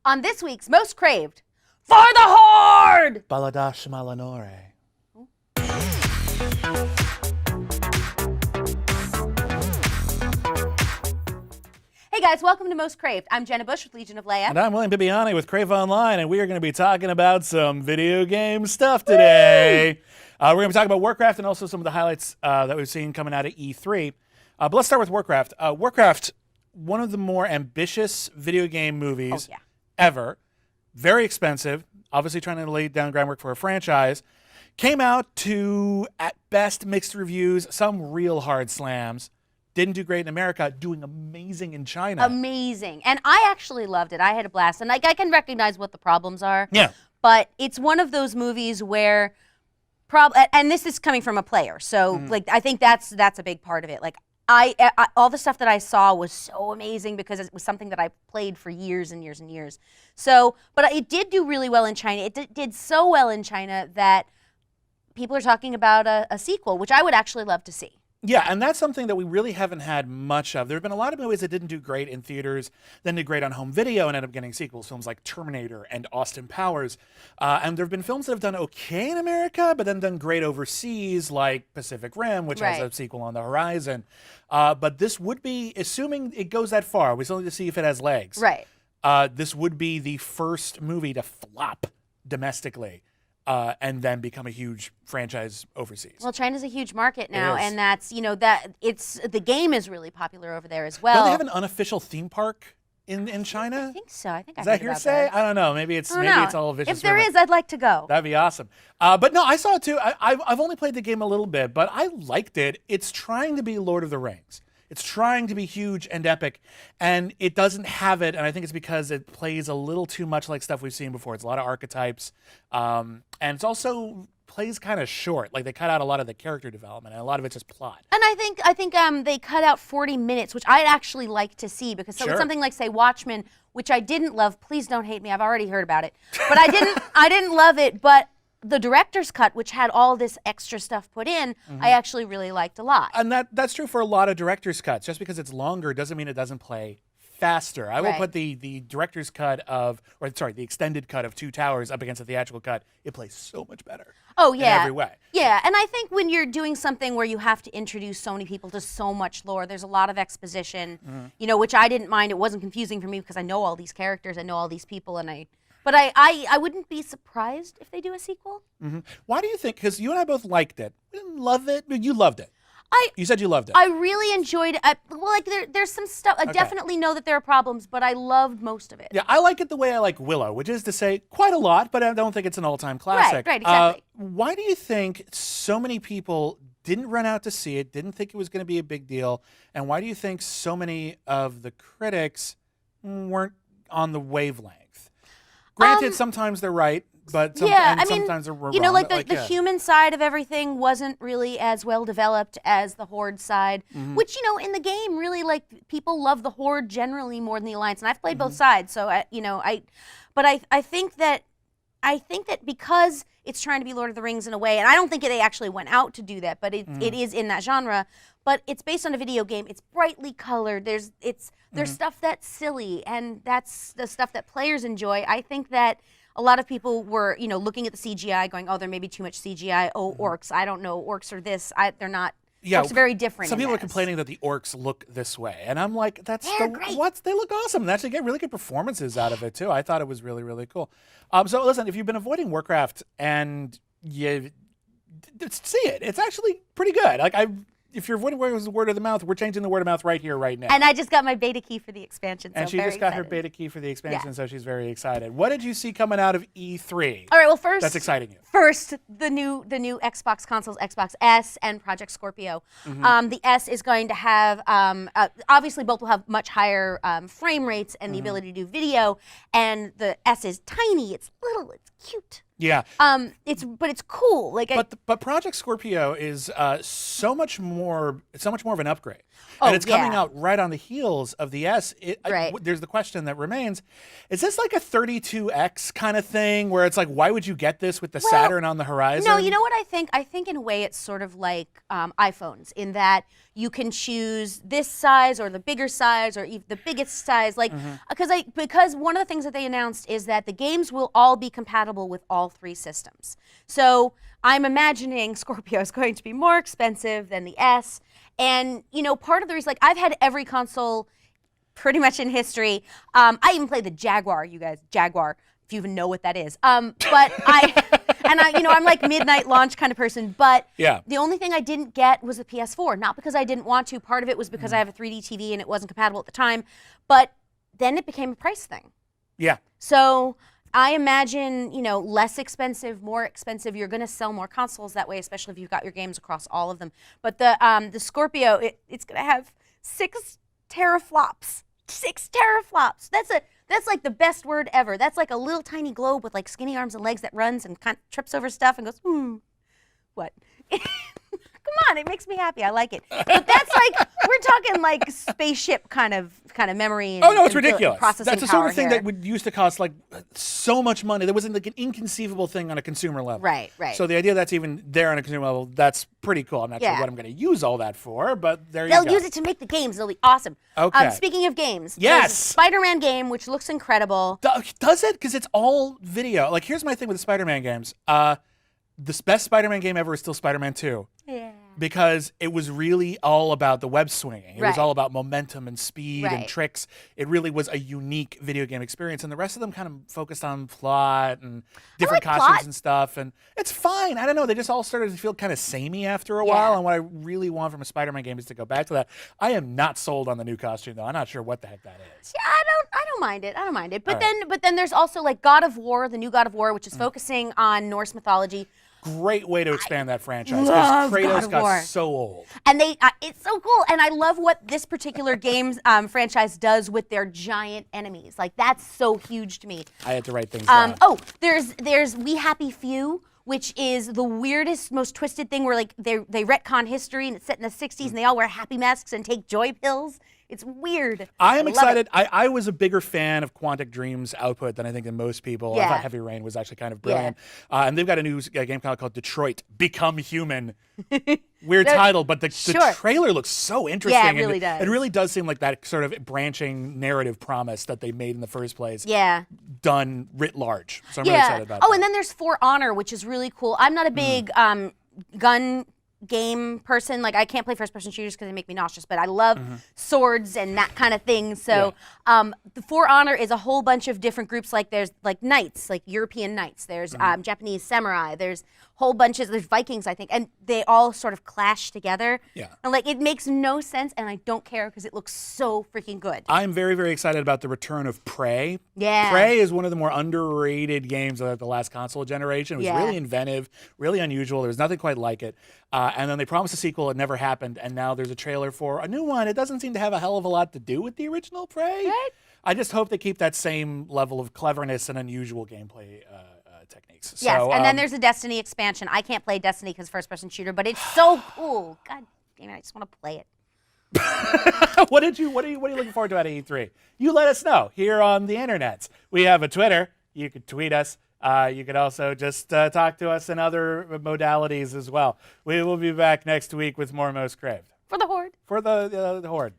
on this week's Most Craved for the Horde! Baladash Malanore. Hey guys, welcome to Most Craved. I'm Jenna Busch with Legion of Leia. And I'm William Bibbiani with CraveOnline, and we are going to be talking about some video game stuff today. We're going to be talking about Warcraft and also some of the highlights that we've seen coming out of E3. But let's start with Warcraft. Warcraft, one of the more ambitious video game movies ever. Very expensive. Obviously trying to lay down groundwork for a franchise. Came out to, at best, mixed reviews, some real hard slams. Didn't do great in America, doing amazing in China. Amazing. And I actually loved it. I had a blast. And I can recognize what the problems are. Yeah. But it's one of those movies where, and this is coming from a player, so I think that's a big part of it. Like I all the stuff that I saw was so amazing because it was something that I played for years and years and years. So, but it did do really well in China. It did so well in China that people are talking about a sequel, which I would actually love to see. Yeah, and that's something that we really haven't had much of. There have been a lot of movies that didn't do great in theaters, then did great on home video and ended up getting sequels, films like Terminator and Austin Powers. And there have been films that have done okay in America, but then done great overseas, like Pacific Rim, which has a sequel on the horizon. But this would be, assuming it goes that far, we still need to see if it has legs. Right. This would be the first movie to flop domestically. And then become a huge franchise overseas. Well, China's a huge market now, and that's, the game is really popular over there as well. Don't they have an unofficial theme park in China? I think so. I think is that hearsay? I don't know. Maybe it's all vicious. If there is, I'd like to go. That'd be awesome. But no, I saw it too. I've only played the game a little bit, but I liked it. It's trying to be Lord of the Rings. It's trying to be huge and epic, and it doesn't have it, and I think it's because it plays a little too much like stuff we've seen before. It's a lot of archetypes, and it's also plays kind of short. Like, they cut out a lot of the character development, and a lot of it's just plot. And I think they cut out 40 minutes, which I'd actually like to see, because something like, say, Watchmen, which I didn't love. Please don't hate me. I've already heard about it. But I didn't love it, but the director's cut, which had all this extra stuff put in, I actually really liked a lot. And that's true for a lot of director's cuts. Just because it's longer doesn't mean it doesn't play faster. I will put the director's cut the extended cut of Two Towers up against the theatrical cut. It plays so much better. Oh, yeah. In every way. Yeah, and I think when you're doing something where you have to introduce so many people to so much lore, there's a lot of exposition, which I didn't mind. It wasn't confusing for me because I know all these characters, I know all these people, but I wouldn't be surprised if they do a sequel. Why do you think, because you and I both liked it. We didn't love it, but you loved it. You said you loved it. I really enjoyed it. There's some stuff. I definitely know that there are problems, but I loved most of it. Yeah, I like it the way I like Willow, which is to say quite a lot, but I don't think it's an all-time classic. Right, exactly. Why do you think so many people didn't run out to see it, didn't think it was going to be a big deal, and why do you think so many of the critics weren't on the wavelength? Granted, sometimes they're right, but sometimes they're wrong. The human side of everything wasn't really as well developed as the Horde side, which, in the game, really, people love the Horde generally more than the Alliance, and I've played both sides, so, I think that because it's trying to be Lord of the Rings in a way, and I don't think they actually went out to do that, but it is in that genre, but it's based on a video game. It's brightly colored. There's stuff that's silly, and that's the stuff that players enjoy. I think that a lot of people were, looking at the CGI going, oh, there may be too much CGI. Oh, orcs. I don't know. Orcs are this. They're not. Yeah, orcs are very different. Some people are complaining that the orcs look this way, and I'm like, great. They look awesome. They actually get really good performances out of it too. I thought it was really, really cool. So listen, if you've been avoiding Warcraft and you see it, it's actually pretty good. If you're avoiding word of the mouth, we're changing the word of mouth right here, right now. And I just got my beta key for the expansion, so and she just got her beta key for the expansion, so she's very excited. What did you see coming out of E3? All right, well, first, that's exciting you. First, the new Xbox consoles, Xbox S and Project Scorpio. The S is going to have, obviously both will have much higher frame rates and the ability to do video, and the S is tiny, it's little, it's cute. Yeah. It's cool. Like, But Project Scorpio is so much more. It's so much more of an upgrade, Oh, and it's coming yeah. out right on the heels of the S. Right. There's the question that remains: is this like a 32X kind of thing, where it's like, why would you get this with the Saturn on the horizon? No, you know what I think? I think in a way it's sort of like iPhones in that you can choose this size or the bigger size or even the biggest size. Like, because one of the things that they announced is that the games will all be compatible with all 3 systems. So I'm imagining Scorpio is going to be more expensive than the S. And, part of the reason, like, I've had every console pretty much in history. I even played the Jaguar, you guys, Jaguar, if you even know what that is. But I'm like midnight launch kind of person. But Yeah. the only thing I didn't get was the PS4. Not because I didn't want to. Part of it was because I have a 3D TV and it wasn't compatible at the time. But then it became a price thing. Yeah. So I imagine, less expensive, more expensive. You're going to sell more consoles that way, especially if you've got your games across all of them. But the Scorpio, it's going to have 6 teraflops. 6 teraflops. That's like the best word ever. That's like a little tiny globe with like skinny arms and legs that runs and kind of trips over stuff and goes, what? Come on, it makes me happy. I like it. But that's like, we're talking like spaceship kind of memory. And, Oh no, it's and ridiculous. processing That's the sort power of thing here. that would used to cost like so much money. There wasn't like an inconceivable thing on a consumer level. Right. So the idea that's even there on a consumer level, that's pretty cool. I'm not sure Yeah. what I'm going to use all that for, but there you They'll go. use it to make the games. They'll be awesome. Okay. Speaking of games, Yes. there's a Spider-Man game, which looks incredible. Does it? Because it's all video. Like, here's my thing with the Spider-Man games. The best Spider-Man game ever is still Spider-Man 2. Yeah. Because it was really all about the web swinging. It was Right. all about momentum and speed and Right. tricks. It really was a unique video game experience. And the rest of them kind of focused on plot and different like costumes plot. and stuff. And it's fine. I don't know. They just all started to feel kind of samey after a Yeah. while. And what I really want from a Spider-Man game is to go back to that. I am not sold on the new costume, though. I'm not sure what the heck that is. Yeah, I don't mind it. I don't mind it. But All right. then there's also like God of War, the new God of War, which is focusing on Norse mythology. Great way to expand that franchise. love Because God Kratos of got War. so old. And it's so cool. And I love what this particular games franchise does with their giant enemies. Like, that's so huge to me. I had to write things down. There's We Happy Few, which is the weirdest, most twisted thing where like they retcon history and it's set in the 60s and they all wear happy masks and take joy pills. It's weird. I am love excited. it. I was a bigger fan of Quantic Dream's output than I think than most people. I Yeah. thought Heavy Rain was actually kind of brilliant. And they've got a new game called Detroit Become Human. Weird title, but the Sure. trailer looks so interesting. Yeah, it and really does. It really does seem like that sort of branching narrative promise that they made in the first place Yeah. done writ large. So I'm really excited about Oh, that. and then there's For Honor, which is really cool. I'm not a big gun game person. Like, I can't play first-person shooters because they make me nauseous, but I love swords and that kind of thing. So the For Honor is a whole bunch of different groups. Like, there's like knights, like European knights. There's Japanese samurai. There's whole bunches. There's Vikings, I think, and they all sort of clash together. Yeah. And like, it makes no sense, and I don't care because it looks so freaking good. I'm very, very excited about the return of Prey. Yeah. Prey is one of the more underrated games of the last console generation. It was Yeah. really inventive, really unusual. There was nothing quite like it. And then they promised a sequel. It never happened. And now there's a trailer for a new one. It doesn't seem to have a hell of a lot to do with the original Prey. Right. I just hope they keep that same level of cleverness and unusual gameplay techniques. Yes, So, and then there's a Destiny expansion. I can't play Destiny because first-person shooter, but it's so cool. God damn it, I just want to play it. what are you looking forward to at E3? You let us know here on the internet. We have a Twitter. You could tweet us. You could also just talk to us in other modalities as well. We will be back next week with more Most Craved. For the Horde. For the Horde.